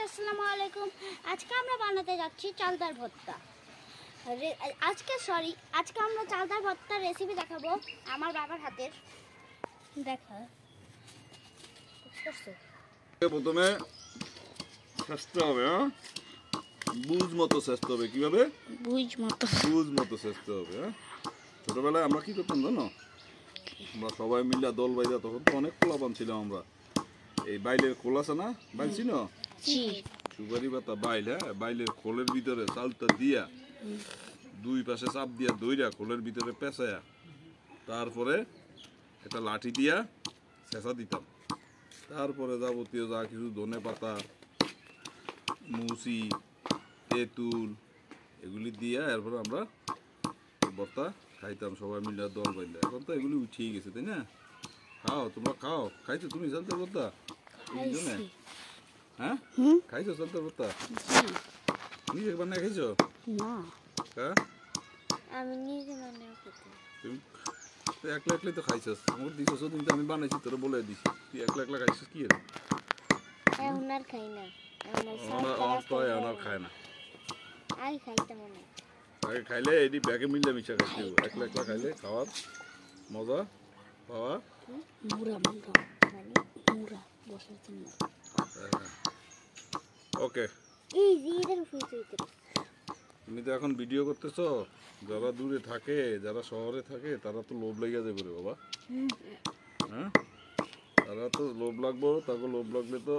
আসসালামু আলাইকুম। আজকে আমরা বানাতে যাচ্ছি চালতার ভর্তা। আজকে আমরা চালতার ভর্তার রেসিপি দেখাবো আমার বাবার হাতের। দেখা প্রথমে চেষ্টা হবে, বুঝ মতো চেষ্টা হবে। কিভাবে? বুঝ মতো চেষ্টা হবে। ছোটবেলায় আমরা কি করতাম জানো? আমরা সবাই মিলে দল বাইদা, তখন তো অনেক খোলাপান ছিলাম আমরা। এই বাইলের খোল আছে না, বাইল ছিল সুপারি পাতা বাইল, বাইলের খোলের ভিতরে চালটা দিয়া দুই পাশে চাপ দিয়া দইরা খোলের ভিতরে পেঁচায়া তারপরে একটা লাঠি দিয়া ছেঁচা দিতাম। তারপরে যাবতীয় যা কিছু ধনে পাতা, মুসি, তেঁতুল এগুলি দিয়া এরপরে আমরা ভর্তা খাইতাম সবাই মিলে দল বাইলে। এখন তো এগুলি উঠিয়ে গেছে, তাই না? খাও, তোমরা খাও। খাইছো তুমি চালতার ভর্তা? হ্যাঁ, খাইছো চালতার ভর্তা? নিজে বানায় খাইছো? আমি নিজে বানায় খেতে। তুই একলা একলাই তো খাইছিস, আমার দিছস কিন্তু আমি বানাইছি তোরা বলে দিছি। তুই একলা একলা খাইছিস কি রে? এখন আর খাই না, খায় না। আগে খাইতাম না, আগে খাইলে এটি ব্যাগে মিলে মিশা খাইতে হবে। একলা একলা খাইলে খাওয়ার মজা পাওয়া ওকে। তুমি তো এখন ভিডিও করতেছো, যারা দূরে থাকে, যারা শহরে থাকে, তারা তো লোভ লেগে যাবে রে বাবা। হ্যাঁ, তারা তো লোভ লাগবো, তাকে লোভ লাগলে তো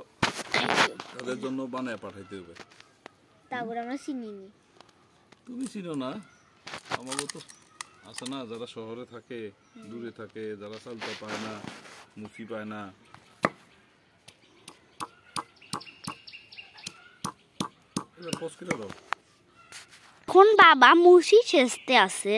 তাদের জন্য বানায় পাঠাইতে হবে। তারপর আমরা চিনি নি। তুমি চিনো না, আমারও তো আছে না, যারা শহরে থাকে, দূরে থাকে, যারা চালটা পায় না, মুচি পায় না। কোন বাবা মুসি ছেঁচতে আছে?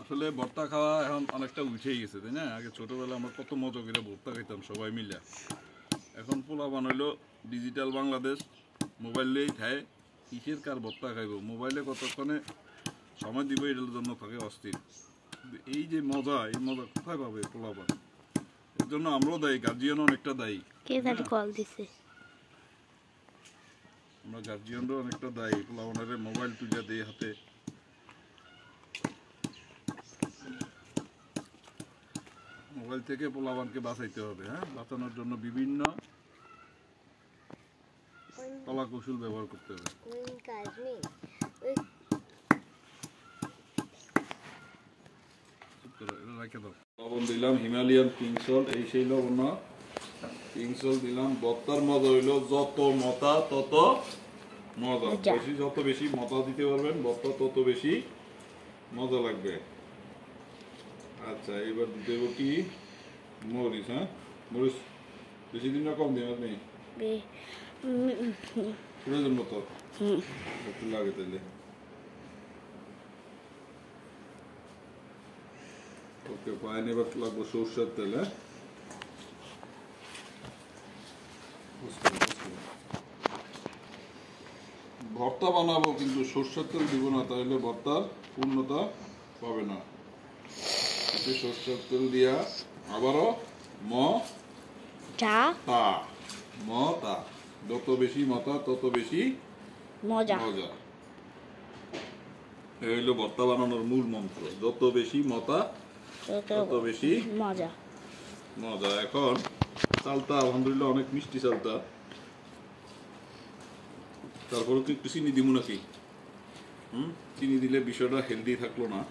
আসলে ভর্তা খাওয়া এখন অনেকটা উঠেই গেছে, তাই না? আগে ছোটবেলা আমরা কত মজা করে ভর্তা খাইতাম সবাই মিলে। এখন পোলা বানাইলো ডিজিটাল বাংলাদেশ, মোবাইলেই খায়। কিসের কার ভর্তা খাইব? মোবাইলে কতক্ষণে সময় দিব এটার জন্য থাকে অস্থির। এই যে মজা, এই মজা কোথায় পাবে পোলা বান? এর জন্য আমরাও দায়ী, গার্জিয়ানও অনেকটা দায়ী। আমরা গার্জিয়ানরাও অনেকটা দায়ী। পোলা বানারে মোবাইল তুলে দেয় হাতে। মোবাইল থেকে পোলাবানকে বাঁচাইতে হবে। বাঁচানোর জন্য বিভিন্ন কলা কৌশল ব্যবহার করতে হবে। লবণ দিলাম হিমালয়ান পিঙ্ক সল্ট, এই সেই লবণ না, পিঙ্ক সল্ট দিলাম। ভর্তার মজা হইলো যত মতা তত মজা। যত বেশি মতা দিতে পারবেন ভর্তা তত বেশি মজা লাগবে। আচ্ছা, এবার দিতে হবে কি মরিচ। মরিচ বেশি দিন না কম দিন আপনি? প্রয়োজন মতো একটু লাগে তাইলে। ওকে, পায়েন এবার লাগবো সরষের তেল। ভর্তা বানাবো কিন্তু সরষের তেল দিব না, তাহলে ভর্তার পূর্ণতা পাবে না। সরষের তেল দিয়া আবারও মতা, যত বেশি মতা তত বেশি মজা। এই হইলো ভর্তা বানানোর মূল মন্ত্র, যত বেশি মতা তত বেশি মজা। এখন চালটা আলহামদুলিল্লাহ অনেক মিষ্টি চালটা। তারপরে কি একটু চিনি দিব নাকি? চিনি দিলে বিষয়টা হেলদি থাকলো না।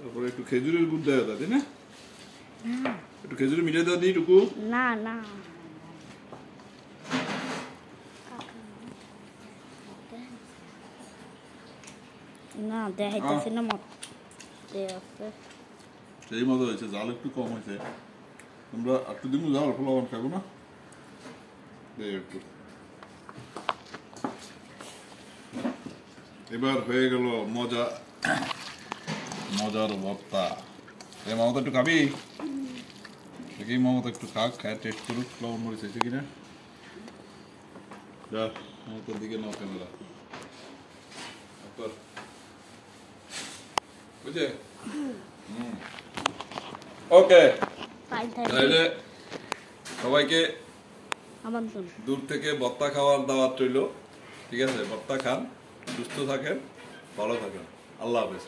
তারপরে একটু খেজুরের গুড় দেওয়া যায়, তাই না? একটু খেজুরের মিঠে দেওয়া দিই টুকু। না না, না দেখাইতেছি না, সেই মজা হয়েছে। জাল একটু কম হয়েছে, তোমরা একটু দিন জাল পোলাবান খাবো না, একটু। এবার হয়ে গেল মজার ভর্তা। মামাতো একটু খাবি? দেখি মমতা একটু খাক, খায় টেস্ট করুক লবণ মরিচ হয়েছে কিনা। যা মমতার দিকে নাও ক্যামেরা, বুঝছে? ওকে, তাহলে সবাইকে দূর থেকে ভর্তা খাওয়ার দাওয়াত রইল। ঠিক আছে, ভর্তা খান, সুস্থ থাকেন, ভালো থাকেন। আল্লাহ হাফেজ।